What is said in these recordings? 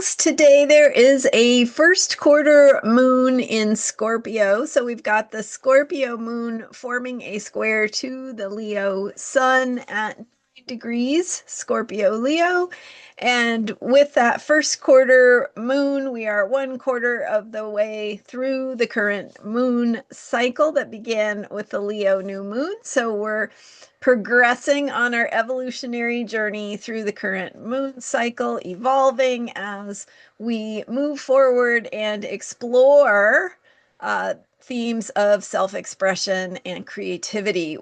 readings. Today there is a first quarter moon in Scorpio. So we've got the Scorpio moon forming a square to the Leo sun at 9 degrees, Scorpio Leo. And with that first quarter moon, we are 1/4 of the way through the current moon cycle that began with the Leo new moon. So we're progressing on our evolutionary journey through the current moon cycle, evolving as we move forward and explore themes of self-expression and creativity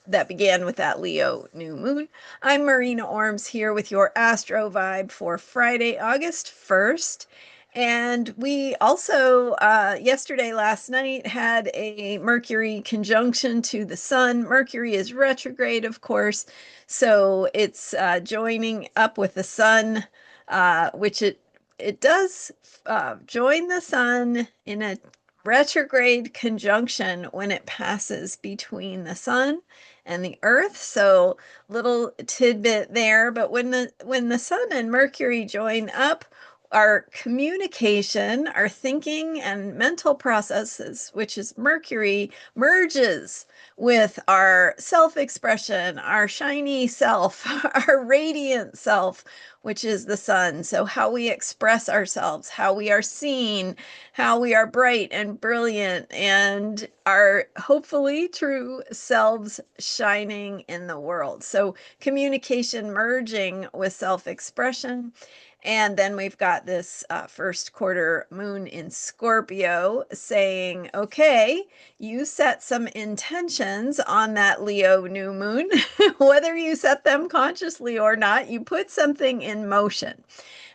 that began with that Leo new moon. I'm Marina Orms here with your Astro vibe for Friday, August 1st. And we also, last night, had a Mercury conjunction to the sun. Mercury is retrograde, of course, so it's joining up with the sun, which it does join the sun in a retrograde conjunction when it passes between the sun and the earth. So little tidbit there, but when the sun and Mercury join up, our communication, our thinking and mental processes, which is Mercury, merges with our self-expression, our shiny self, our radiant self, which is the sun. So how we express ourselves, how we are seen, how we are bright and brilliant, and our hopefully true selves shining in the world. So communication merging with self-expression. And then we've got this first quarter moon in Scorpio saying, okay, you set some intentions on that Leo new moon, whether you set them consciously or not, you put something in motion.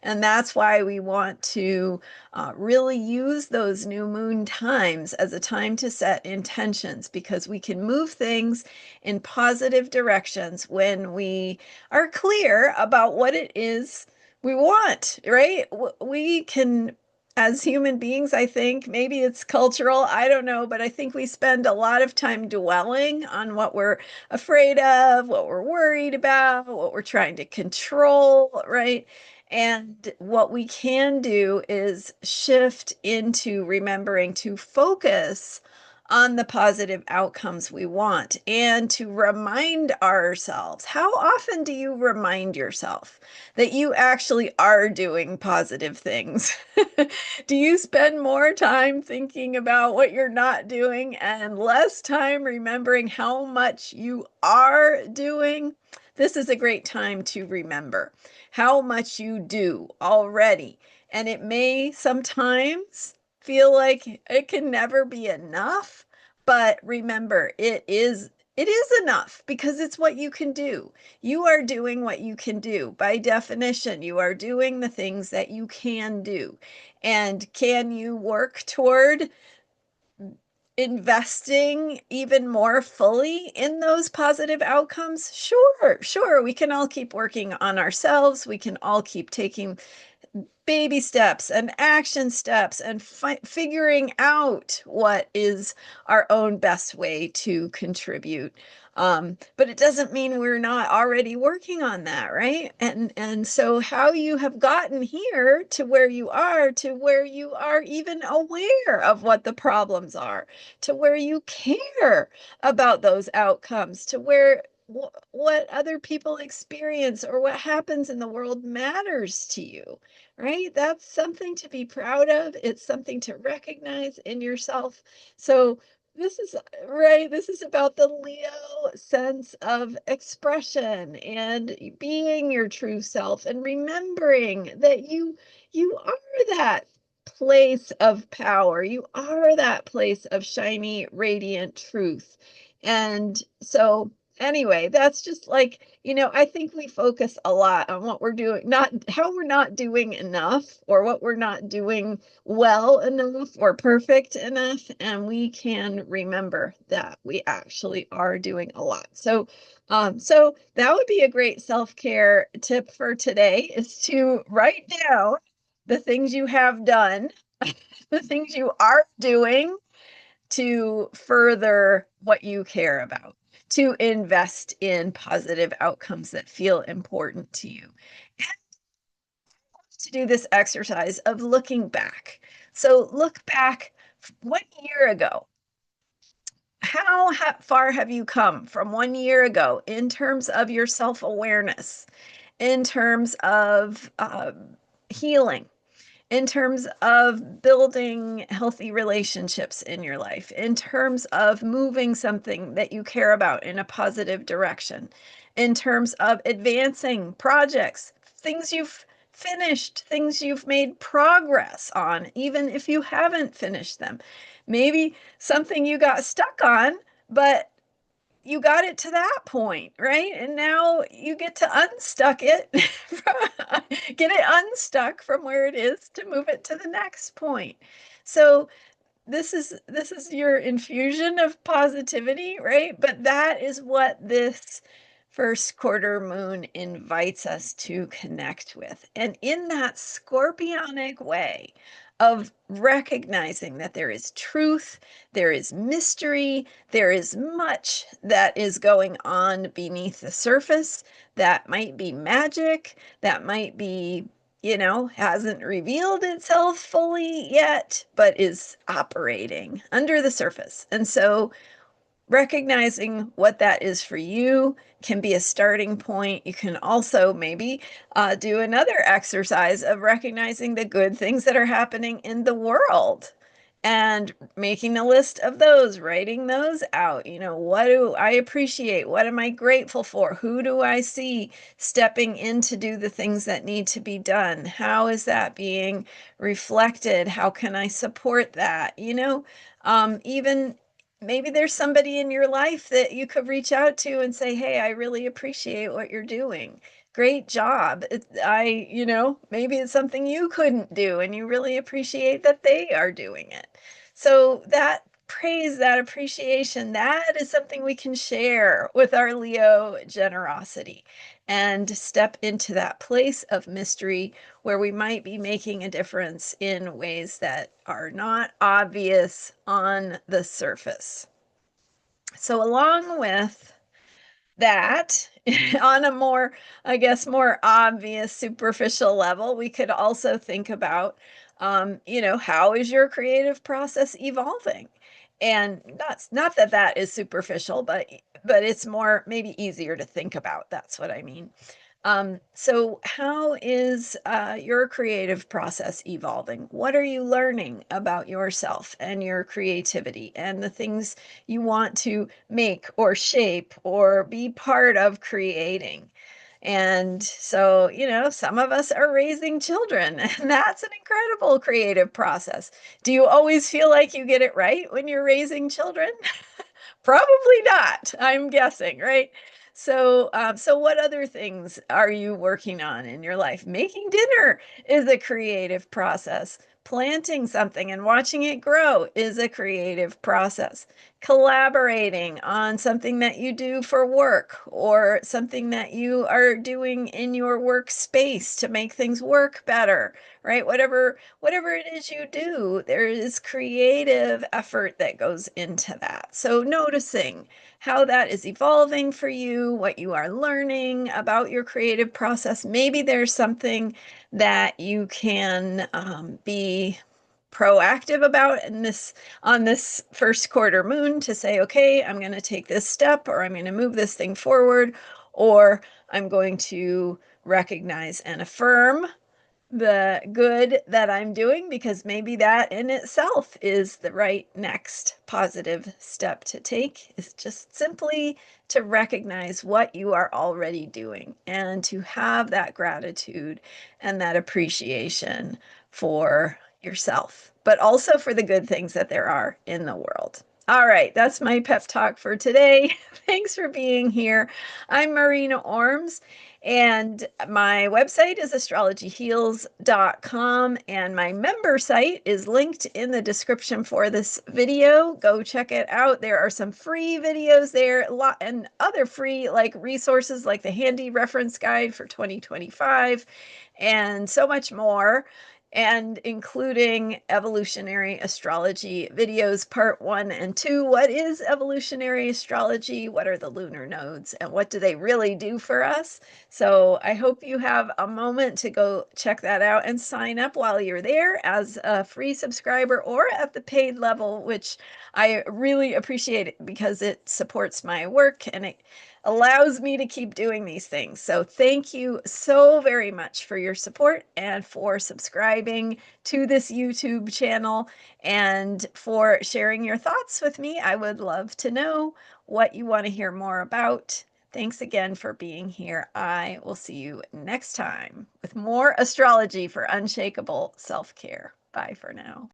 And that's why we want to really use those new moon times as a time to set intentions, because we can move things in positive directions when we are clear about what it is we want, right? We can, as human beings, I think, maybe it's cultural, I don't know, but I think we spend a lot of time dwelling on what we're afraid of, what we're worried about, what we're trying to control, right? And what we can do is shift into remembering to focus on the positive outcomes we want and to remind ourselves. How often do you remind yourself that you actually are doing positive things? Do you spend more time thinking about what you're not doing and less time remembering how much you are doing? This is a great time to remember how much you do already. And it may sometimes feel like it can never be enough, but remember, it is enough because it's what you can do. You are doing what you can do. By definition, you are doing the things that you can do. And can you work toward investing even more fully in those positive outcomes? Sure, sure. We can all keep working on ourselves. We can all keep taking baby steps and action steps and figuring out what is our own best way to contribute. But it doesn't mean we're not already working on that, right? And so how you have gotten here to where you are even aware of what the problems are, to where you care about those outcomes, to where what other people experience or what happens in the world matters to you, right? That's something to be proud of. It's something to recognize in yourself. So this is right. This is about the Leo sense of expression and being your true self and remembering that you are that place of power. You are that place of shiny, radiant truth. And so anyway, that's just like, I think we focus a lot on what we're doing, not how we're not doing enough or what we're not doing well enough or perfect enough. And we can remember that we actually are doing a lot. So that would be a great self-care tip for today, is to write down the things you have done, the things you are doing to further what you care about, to invest in positive outcomes that feel important to you. to do this exercise of looking back. So look back 1 year ago. How far have you come from 1 year ago in terms of your self-awareness, in terms of healing, in terms of building healthy relationships in your life, in terms of moving something that you care about in a positive direction, in terms of advancing projects, things you've finished, things you've made progress on, even if you haven't finished them. Maybe something you got stuck on, but you got it to that point, right? And now you get to unstuck it, get it unstuck from where it is to move it to the next point. So this is your infusion of positivity, right? But that is what this first quarter moon invites us to connect with. And in that scorpionic way of recognizing that there is truth, there is mystery, there is much that is going on beneath the surface that might be magic, that might be, hasn't revealed itself fully yet, but is operating under the surface. And so recognizing what that is for you can be a starting point. You can also maybe do another exercise of recognizing the good things that are happening in the world and making a list of those, writing those out. What do I appreciate? What am I grateful for? Who do I see stepping in to do the things that need to be done? How is that being reflected? How can I support that? Even maybe there's somebody in your life that you could reach out to and say, hey, I really appreciate what you're doing. Great job. Maybe it's something you couldn't do and you really appreciate that they are doing it. So that praise, that appreciation, that is something we can share with our Leo generosity and step into that place of mystery where we might be making a difference in ways that are not obvious on the surface. So along with that, on a more, I guess, more obvious, superficial level, we could also think about, how is your creative process evolving? And not that that is superficial, but it's more maybe easier to think about. That's what I mean. So how is your creative process evolving? What are you learning about yourself and your creativity and the things you want to make or shape or be part of creating? And so, some of us are raising children, and that's an incredible creative process. Do you always feel like you get it right when you're raising children? Probably not, I'm guessing, right? So what other things are you working on in your life? Making dinner is a creative process. Planting something and watching it grow is a creative process. Collaborating on something that you do for work or something that you are doing in your workspace to make things work better, right? Whatever it is you do, there is creative effort that goes into that. So noticing how that is evolving for you, what you are learning about your creative process. Maybe there's something that you can be proactive about on this first quarter moon to say, okay, I'm going to take this step, or I'm going to move this thing forward, or I'm going to recognize and affirm the good that I'm doing, because maybe that in itself is the right next positive step to take, is just simply to recognize what you are already doing and to have that gratitude and that appreciation for yourself, but also for the good things that there are in the world. All right, that's my pep talk for today. Thanks for being here. I'm Marina Orms, and my website is astrologyheals.com, and my member site is linked in the description for this video. Go check it out. There are some free videos there, a lot, and other free resources like the handy reference guide for 2025 and so much more. and including evolutionary astrology videos part 1 and 2. What is evolutionary astrology? What are the lunar nodes? And what do they really do for us? So I hope you have a moment to go check that out and sign up while you're there as a free subscriber or at the paid level, which I really appreciate it because it supports my work and it allows me to keep doing these things. So thank you so very much for your support and for subscribing to this YouTube channel and for sharing your thoughts with me. I would love to know what you want to hear more about. Thanks again for being here. I will see you next time with more astrology for unshakable self-care. Bye for now.